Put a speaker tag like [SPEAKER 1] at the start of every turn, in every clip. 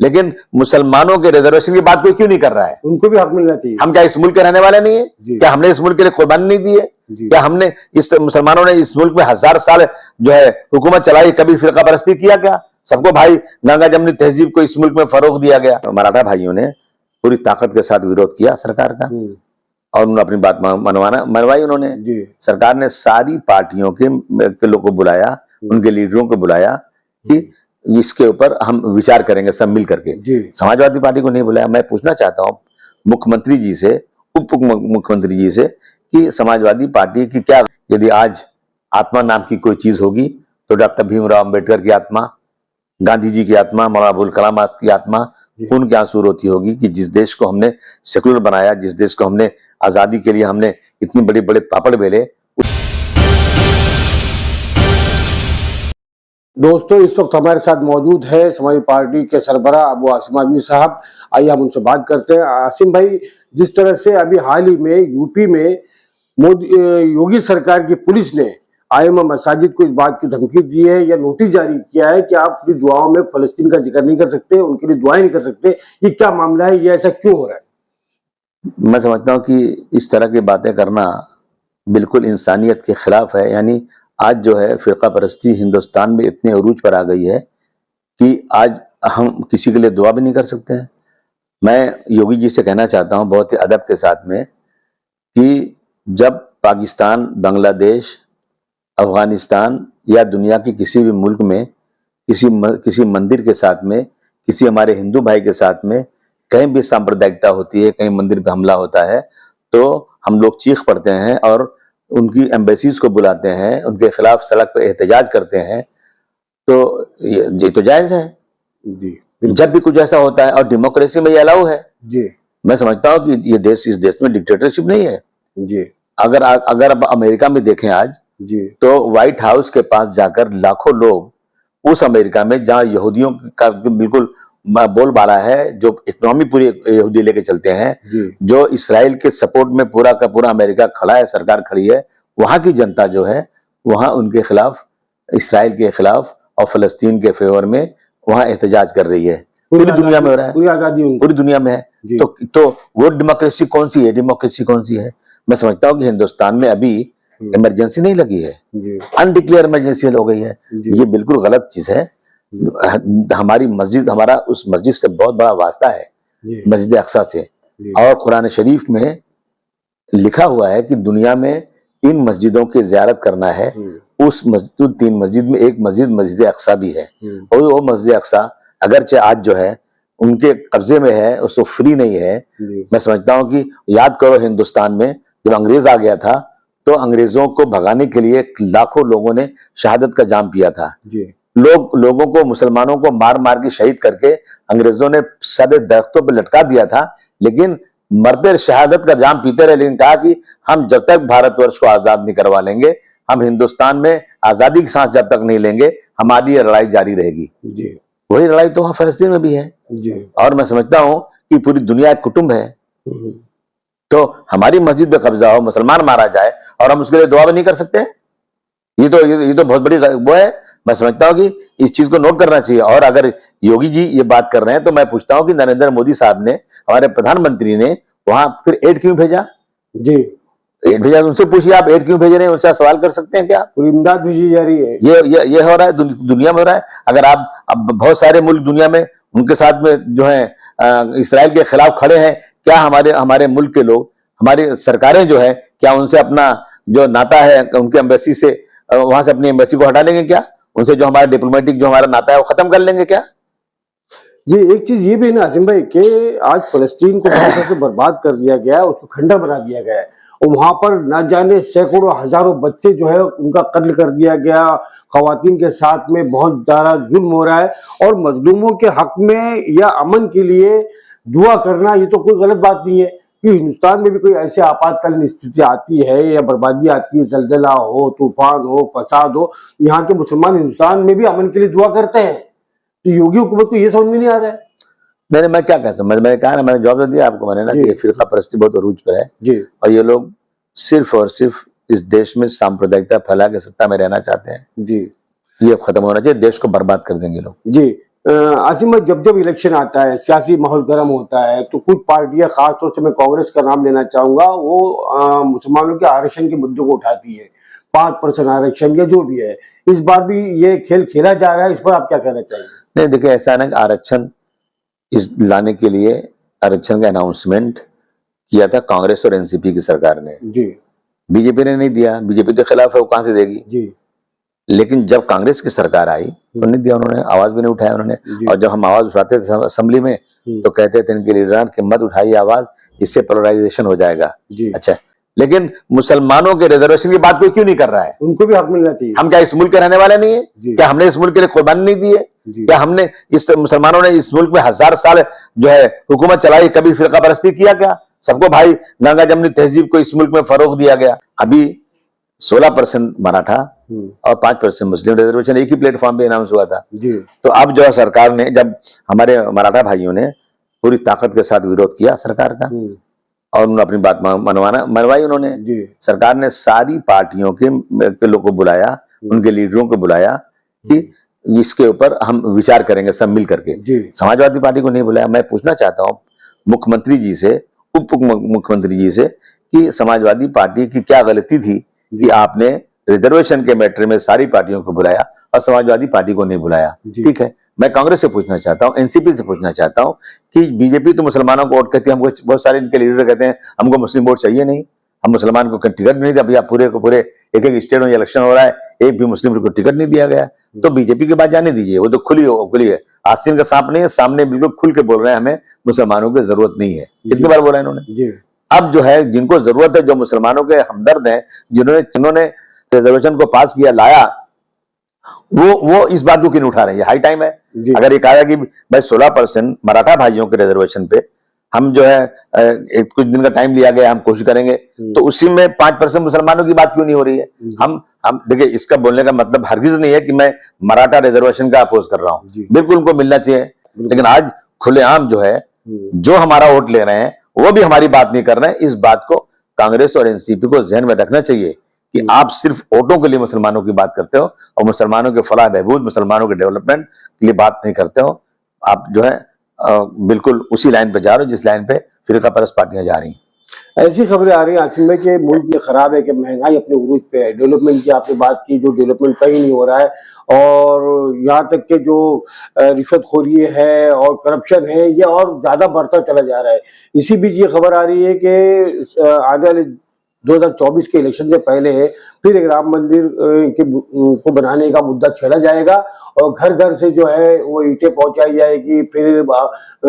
[SPEAKER 1] लेकिन मुसलमानों के रिजर्वेशन की बात कोई क्यों नहीं कर रहा है?
[SPEAKER 2] उनको भी हक मिलना चाहिए।
[SPEAKER 1] हम क्या इस मुल्क के रहने वाले नहीं है? क्या हमने इस मुल्क के लिए कुर्बानी नहीं दी है? क्या हमने इस मुसलमानों ने इस मुल्क में 1000 साल जो है हुकूमत चलाई, कभी फिरका परस्ती किया क्या? सबको भाई गंगा जमनी तहजीब को इस मुल्क में फरोग दिया गया। मराठा भाइयों ने पूरी ताकत के साथ विरोध किया सरकार का और उन्होंने अपनी बात मनवाई। उन्होंने सरकार ने सारी पार्टियों के लोगों को बुलाया, उनके लीडरों को बुलाया कि इसके ऊपर हम विचार करेंगे सब मिल करके। समाजवादी पार्टी को नहीं बुलाया। मैं पूछना चाहता हूं मुख्यमंत्री जी से, उप मुख्यमंत्री जी से कि समाजवादी पार्टी की क्या, यदि आज आत्मा नाम की कोई चीज होगी तो डॉक्टर भीमराव अंबेडकर की आत्मा, गांधी जी की आत्मा, मौलाना अबुल कलाम आज़ाद की आत्मा खून की आंसू रोती होगी कि जिस देश को हमने सेकुलर बनाया, जिस देश को हमने आजादी के लिए हमने इतनी बड़े बड़े पापड़ बेले।
[SPEAKER 2] दोस्तों, इस वक्त हमारे साथ मौजूद है समाजवादी पार्टी के सरबराह अबू आसिम आज़मी साहब। आइए हम उनसे बात करते हैं। आसिम भाई, जिस तरह से अभी हाल ही में यूपी में योगी सरकार की पुलिस ने आइम्मा मसाजिद को इस बात की धमकी दी है या नोटिस जारी किया है कि आप अपनी दुआओं में फलस्तीन का जिक्र नहीं कर सकते, उनके लिए दुआएं नहीं कर सकते, ये क्या मामला है, ये ऐसा क्यों हो रहा है?
[SPEAKER 1] मैं समझता हूँ कि इस तरह की बातें करना बिल्कुल इंसानियत के खिलाफ है। यानी आज जो है फिरका परस्ती हिंदुस्तान में इतने अरूज पर आ गई है कि आज हम किसी के लिए दुआ भी नहीं कर सकते हैं। मैं योगी जी से कहना चाहता हूँ बहुत ही अदब के साथ में कि जब पाकिस्तान, बांग्लादेश, अफगानिस्तान या दुनिया की किसी भी मुल्क में किसी मंदिर के साथ में, किसी हमारे हिंदू भाई के साथ में कहीं भी सांप्रदायिकता होती है, कहीं मंदिर पे हमला होता है, तो हम लोग चीख पड़ते हैं और उनकी एम्बेसीज को बुलाते हैं, उनके खिलाफ सड़क पे एहतजाज करते हैं। तो ये तो जायज है
[SPEAKER 2] जी,
[SPEAKER 1] जब भी कुछ ऐसा होता है, और डेमोक्रेसी में ये अलाउ है
[SPEAKER 2] जी।
[SPEAKER 1] मैं समझता हूँ कि ये देश, इस देश में डिक्टेटरशिप नहीं है
[SPEAKER 2] जी।
[SPEAKER 1] अगर आप अमेरिका में देखें आज
[SPEAKER 2] जी,
[SPEAKER 1] तो व्हाइट हाउस के पास जाकर लाखों लोग, उस अमेरिका में जहां यहूदियों का बिल्कुल बोलबाला है, जो इकोनॉमी पूरी यहूदी लेके चलते हैं, जो इसराइल के सपोर्ट में पूरा का पूरा अमेरिका खड़ा है, सरकार खड़ी है, वहां की जनता जो है वहां उनके खिलाफ, इसराइल के खिलाफ और फलस्तीन के फेवर में वहां एहतजाज कर रही है। पूरी दुनिया में हो रहा है,
[SPEAKER 2] पूरी आजादी
[SPEAKER 1] पूरी दुनिया में है। तो वो डेमोक्रेसी कौन सी है? डेमोक्रेसी कौन सी है? मैं समझता हूँ कि हिंदुस्तान में अभी इमरजेंसी नहीं लगी है, अनडिक्लेयर इमरजेंसी हो गई है। ये बिल्कुल गलत चीज है। हमारी मस्जिद, हमारा उस मस्जिद से बहुत बड़ा वास्ता है, मस्जिद अक्सा से, और कुरान शरीफ में लिखा हुआ है कि दुनिया में 3 मस्जिदों की ज़ियारत करना है। उस मस्जिद 3 मस्जिद में एक मस्जिद मस्जिद अक्सा भी है, और वो मस्जिद अक्सा अगरचे आज जो है उनके कब्जे में है, उसको फ्री नहीं है। मैं समझता हूँ कि याद करो हिंदुस्तान में जब अंग्रेज आ गया था तो अंग्रेजों को भगाने के लिए लाखों लोगों ने शहादत का जाम पिया था। लोगों को, मुसलमानों को मार मार के शहीद करके अंग्रेजों ने सारे दरख्तों पर लटका दिया था, लेकिन मरते शहादत का जाम पीते रहे। लेकिन कहा कि हम जब तक भारतवर्ष को आजाद नहीं करवा लेंगे, हम हिंदुस्तान में आजादी की सांस जब तक नहीं लेंगे, हमारी ये लड़ाई जारी रहेगी। वही लड़ाई तो वहां फलस्तीन में भी है। और मैं समझता हूं कि पूरी दुनिया एक कुटुंब है। तो हमारी मस्जिद पे कब्जा हो, मुसलमान मारा जाए और हम उसके लिए दुआ भी नहीं कर सकते? ये तो बहुत बड़ी वो है। मैं समझता हूं कि इस चीज को नोट करना चाहिए। और अगर योगी जी ये बात कर रहे हैं तो मैं पूछता हूं कि नरेंद्र मोदी साहब ने, हमारे प्रधानमंत्री ने वहां फिर एड क्यों भेजा? एड भेजा, उनसे पूछिए आप एड क्यों भेज रहे हैं, उनसे सवाल कर सकते हैं क्या?
[SPEAKER 2] पूरी इमदाद भेजी जा रही है।
[SPEAKER 1] ये हो रहा है, दुनिया में हो रहा है। अगर आप, अब बहुत सारे मुल्क दुनिया में उनके साथ में जो है इसराइल के खिलाफ खड़े हैं, क्या हमारे मुल्क के लोग, हमारी सरकारें जो है, क्या उनसे अपना जो नाता है उनके एम्बेसी से, वहां से अपनी एम्बेसी को हटा लेंगे क्या? उनसे जो हमारा डिप्लोमेटिक जो हमारा नाता है वो खत्म कर लेंगे क्या?
[SPEAKER 2] जी, एक चीज ये भी ना आसिम भाई कि आज फलस्तीन को से बर्बाद कर दिया गया है, उसको खंडर बना दिया गया है, और वहां पर न जाने सैकड़ों हजारों बच्चे जो है उनका कत्ल कर दिया गया, खवातीन के साथ में बहुत ज्यादा जुल्म हो रहा है, और मजलूमों के हक में या अमन के लिए दुआ करना ये तो कोई गलत बात नहीं है कि हिंदुस्तान में भी कोई ऐसे आपातकालीन स्थिति आती है या बर्बादी आती है, जलजला हो, तूफान हो, फसाद हो, यहाँ के मुसलमान हिंदुस्तान में भी अमन के लिए दुआ करते हैं। तो योगी हुकूमत को ये समझ में नहीं आ रहा है।
[SPEAKER 1] मैं क्या कह सकता, मैंने कहा ना, मैंने जवाब दिया आपको, मैंने ना कि फिरका परस्ती बहुत अरूज पर है और ये लोग सिर्फ और सिर्फ इस देश में सांप्रदायिकता फैला के सत्ता में रहना चाहते हैं। ये खत्म होना चाहिए, देश को बर्बाद कर देंगे लोग।
[SPEAKER 2] आसिम भाई, जब जब इलेक्शन आता है, सियासी माहौल गर्म होता है, तो कुछ पार्टियां, खासतौर से मैं कांग्रेस का नाम लेना चाहूंगा, वो मुसलमानों के आरक्षण के मुद्दों को उठाती है, 5% आरक्षण या जो भी है। इस बार भी ये खेल खेला जा रहा है, इस पर आप क्या कहना चाहिए?
[SPEAKER 1] नहीं, देखिए ऐसा है ना कि आरक्षण इस लाने के लिए आरक्षण का अनाउंसमेंट किया था कांग्रेस और एनसीपी की सरकार ने
[SPEAKER 2] जी।
[SPEAKER 1] बीजेपी ने नहीं दिया। बीजेपी के खिलाफ है, वो कहां से देगी
[SPEAKER 2] जी।
[SPEAKER 1] लेकिन जब कांग्रेस की सरकार आई तो नहीं दिया उन्होंने, आवाज भी नहीं उठाया उन्होंने। और जब हम आवाज उठाते थे असेंबली में तो कहते थे इनके लीडरान कि मत उठाइए आवाज, इससे पोलराइजेशन हो जाएगा।
[SPEAKER 2] जी।
[SPEAKER 1] अच्छा, लेकिन मुसलमानों के रिजर्वेशन की बात कोई क्यों नहीं कर रहा है?
[SPEAKER 2] उनको भी हक मिलना चाहिए।
[SPEAKER 1] हम क्या इस मुल्क के रहने वाले नहीं है? क्या हमने इस मुल्क के लिए कुर्बानी नहीं दी है? क्या हमने इस मुसलमानों ने इस मुल्क में 1000 साल जो है हुकूमत चलाई, कभी फिरका परस्ती किया क्या? सबको भाई गंगा जमनी तहजीब को इस मुल्क में फरोग दिया गया। अभी 16% मराठा और 5% मुस्लिम रिजर्वेशन एक ही प्लेटफॉर्म पे अनाउंस हुआ था।
[SPEAKER 2] जी।
[SPEAKER 1] तो अब जो है सरकार ने, जब हमारे मराठा भाइयों ने पूरी ताकत के साथ विरोध किया सरकार का और उन्होंने अपनी बात मनवाई उन्होंने, सरकार ने सारी पार्टियों के लोगों को बुलाया, उनके लीडरों को बुलाया कि इसके ऊपर हम विचार करेंगे सब मिल करके। समाजवादी पार्टी को नहीं बुलाया। मैं पूछना चाहता हूँ मुख्यमंत्री जी से, उप मुख्यमंत्री जी से कि समाजवादी पार्टी की क्या गलती थी कि आपने रिजर्वेशन के मैटर में सारी पार्टियों को बुलाया और समाजवादी पार्टी को नहीं बुलाया? ठीक है, मैं कांग्रेस से पूछना चाहता हूँ, एनसीपी से पूछना चाहता हूँ कि बीजेपी तो मुसलमानों को वोट कहती है, हमको बहुत सारे इनके लीडर कहते हैं हमको मुस्लिम वोट चाहिए नहीं, हम मुसलमान को टिकट नहीं दिया। भैया पूरे को पूरे एक एक स्टेट में इलेक्शन हो रहा है, एक भी मुस्लिम को टिकट नहीं दिया गया। तो बीजेपी की बात जाने दीजिए, वो तो खुली है, आस्तीन का सांप नहीं है, सामने बिल्कुल खुल के बोल रहे हैं हमें मुसलमानों की जरूरत नहीं है। कितनी बार बोला इन्होंने? अब जो है जिनको जरूरत है, जो मुसलमानों के हमदर्द हैं, जिन्होंने रिजर्वेशन को पास किया, लाया, वो इस बात को क्यों उठा रहे हैं? हाई टाइम है। अगर ये कहा कि भाई 16% मराठा भाइयों के रिजर्वेशन पे हम जो है एक कुछ दिन का टाइम लिया गया, हम कोशिश करेंगे, तो उसी में 5% मुसलमानों की बात क्यों नहीं हो रही है? हम देखिए, इसका बोलने का मतलब हरगिज नहीं है कि मैं मराठा रिजर्वेशन का अपोज कर रहा हूँ, बिल्कुल उनको मिलना चाहिए। लेकिन आज खुलेआम जो है, जो हमारा वोट ले रहे हैं वो भी हमारी बात नहीं कर रहे हैं। इस बात को कांग्रेस और एनसीपी को ध्यान में रखना चाहिए कि आप सिर्फ वोटों के लिए मुसलमानों की बात करते हो और मुसलमानों के फलाह बहबूद, मुसलमानों के डेवलपमेंट के लिए बात नहीं करते हो। आप जो है बिल्कुल उसी लाइन पे जा रहे हो जिस लाइन पे फिरका परस्त पार्टियां जा रही हैं।
[SPEAKER 2] ऐसी खबरें आ रही हैं आसिम भाई कि मुल्क में खराब है, कि महंगाई अपने उरूज पे है, डेवलपमेंट की आपने बात की, जो डेवलपमेंट कहीं नहीं हो रहा है, और यहाँ तक के जो रिश्वतखोरी है और करप्शन है ये और ज्यादा बढ़ता चला जा रहा है। इसी बीच ये खबर आ रही है कि आने वाले 2024 के इलेक्शन से पहले फिर एक राम मंदिर को बनाने का मुद्दा छेड़ा जाएगा और घर घर से जो है वो ईंटें पहुंचाई जाएगी, फिर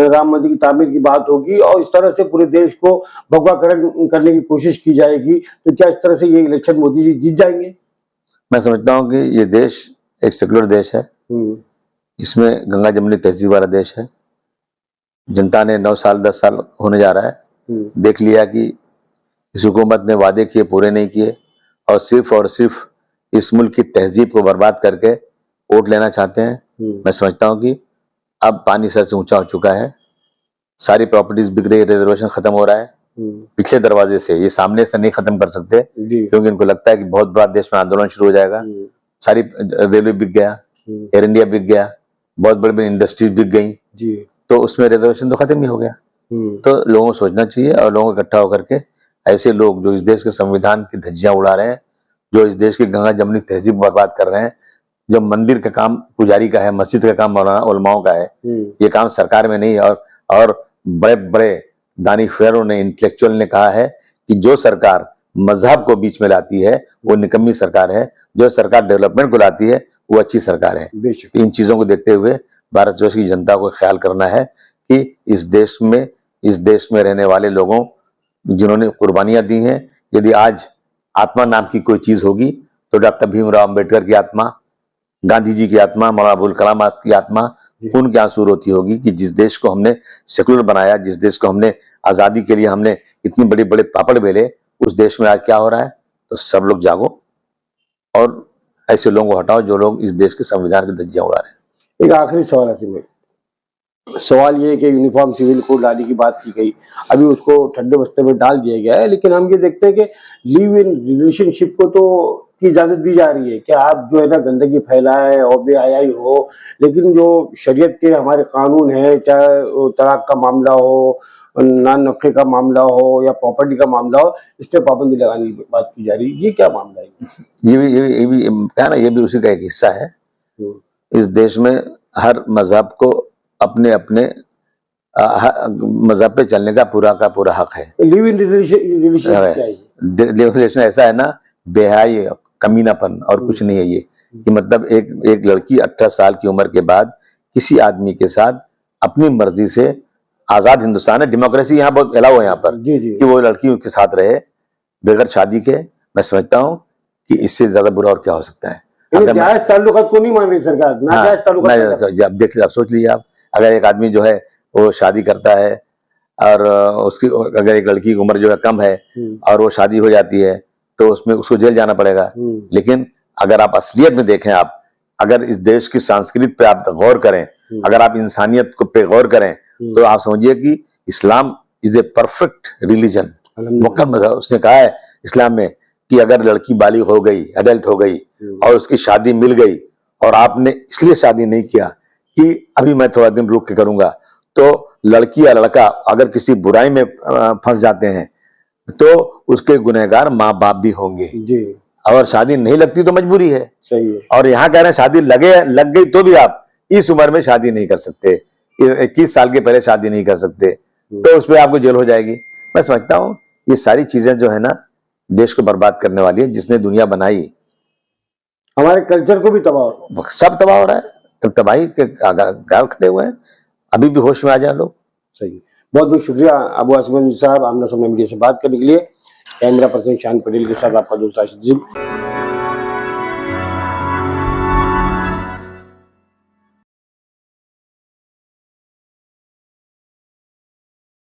[SPEAKER 2] राम मंदिर की तामीर की बात होगी और इस तरह से पूरे देश को भगवाकरण करने की कोशिश की जाएगी। तो क्या इस तरह से ये इलेक्शन मोदी जी जीत जाएंगे?
[SPEAKER 1] मैं समझता हूँ कि ये देश एक सेक्युलर देश है, इसमें गंगा जमुनी तहजीब वाला देश है। जनता ने 9 साल 10 साल होने जा रहा है, देख लिया कि इस हुकूमत ने वादे किए पूरे नहीं किए और सिर्फ इस मुल्क की तहजीब को बर्बाद करके वोट लेना चाहते हैं। मैं समझता हूं कि अब पानी सर से ऊंचा हो चुका है, सारी प्रॉपर्टीज बिक रही है, रिजर्वेशन खत्म हो रहा है पिछले दरवाजे से, ये सामने से नहीं खत्म कर सकते क्योंकि इनको लगता है कि बहुत बड़ा देश में आंदोलन शुरू हो जाएगा। सारी रेलवे बिक गया, एयर इंडिया बिक गया, बहुत बड़ी बड़ी इंडस्ट्रीज बिक गई, तो उसमें रिजर्वेशन तो खत्म ही हो गया। तो लोगों को सोचना चाहिए और लोगों को इकट्ठा होकर के ऐसे लोग जो इस देश के संविधान की धज्जियां उड़ा रहे हैं, जो इस देश की गंगा जमुनी तहजीब बर्बाद कर रहे हैं, जो मंदिर का काम पुजारी का है, मस्जिद का काम मौलाना उलमाओं का है, ये काम सरकार में नहीं है। और बड़े बड़े दानिशवरों ने, इंटेलेक्चुअल ने कहा है कि जो सरकार मजहब को बीच में लाती है वो निकम्मी सरकार है, जो सरकार डेवलपमेंट को लाती है वो अच्छी सरकार है। इन चीजों को देखते हुए भारतवर्ष की जनता को ख्याल करना है कि इस देश में रहने वाले लोगों जिन्होंने कुर्बानियां दी हैं, यदि आज आत्मा नाम की कोई चीज होगी तो डॉक्टर भीमराव अंबेडकर की आत्मा, गांधी जी की आत्मा, मौलाना अबुल कलाम आज़ाद की आत्मा खून के आंसू रोती होगी कि जिस देश को हमने सेकुलर बनाया, जिस देश को हमने आजादी के लिए हमने इतनी बड़े बड़े पापड़ बेले, उस देश में आज क्या हो रहा है। तो सब लोग जागो और ऐसे लोगों को हटाओ जो लोग इस देश के संविधान की धज्जियां उड़ा रहे हैं।
[SPEAKER 2] एक आखिरी सवाल है, सवाल ये है कि यूनिफॉर्म सिविल कोड लाने की बात की गई, अभी उसको ठंडे बस्ते में डाल दिया गया है, लेकिन हम ये देखते हैं कि लिव इन रिलेशनशिप को तो की इजाजत दी जा रही है कि आप जो है ना गंदगी फैलाए और बेहयाई हो, लेकिन जो शरीयत के हमारे कानून है, चाहे वो तलाक का मामला हो, नान नफे का मामला हो या प्रॉपर्टी का मामला हो, इस पे पाबंदी लगाने की बात की जा रही है। ये क्या मामला है?
[SPEAKER 1] ये भी क्या ना, ये भी उसी का एक हिस्सा है। इस देश में हर मजहब को अपने अपने मजहब पे चलने का पूरा हक है।
[SPEAKER 2] लिव इन रिलेशन चाहिए।
[SPEAKER 1] रिलेशन ऐसा है ना, बेहाई कमीनापन और कुछ नहीं है ये, कि मतलब एक लड़की 18 साल की उम्र के बाद किसी आदमी के साथ अपनी मर्जी से, आजाद हिंदुस्तान है, डेमोक्रेसी यहाँ बहुत अलाउ है यहाँ पर, कि वो लड़की उसके साथ रहे बगैर शादी के। मैं समझता हूँ कि इससे ज्यादा बुरा और क्या हो सकता है।
[SPEAKER 2] जायज ताल्लुकात को नहीं मान रही सरकार, नाजायज ताल्लुकात।
[SPEAKER 1] अब देख लीजिए, आप सोच लीजिए, आप अगर एक आदमी जो है वो शादी करता है और उसकी अगर एक लड़की की उम्र जो है कम है और वो शादी हो जाती है तो उसमें उसको जेल जाना पड़ेगा। लेकिन अगर आप असलियत में देखें, आप अगर इस देश की संस्कृति पे आप गौर करें, अगर आप इंसानियत को पे गौर करें, तो आप समझिए कि Islam is a perfect religion, मुकम्मल मज़हब। उसने कहा है इस्लाम में कि अगर लड़की बालिग हो गई, एडल्ट हो गई और उसकी शादी मिल गई और आपने इसलिए शादी नहीं किया कि अभी मैं थोड़ा दिन रुक के करूंगा, तो लड़की या लड़का अगर किसी बुराई में फंस जाते हैं तो उसके गुनहगार माँ बाप भी होंगे जी। और शादी नहीं लगती तो मजबूरी है। सही है। और यहाँ कह रहे हैं शादी लग गई तो भी आप इस उम्र में शादी नहीं कर सकते, 21 साल के पहले शादी नहीं कर सकते, तो उस पर आपको जेल हो जाएगी। मैं समझता हूँ ये सारी चीजें जो है ना देश को बर्बाद करने वाली है। जिसने दुनिया बनाई,
[SPEAKER 2] हमारे कल्चर को भी तबाह,
[SPEAKER 1] सब तबाह हो रहा है, तब तबाही के गाल खड़े हुए हैं। अभी भी होश में आ जाए लोग।
[SPEAKER 2] सही। बहुत बहुत शुक्रिया अबू आसिम साहब, आमना सामना मीडिया से बात करने के लिए। कैमरा पर्सन शान पटेल के साथ आपका दोस्त आशीष जी।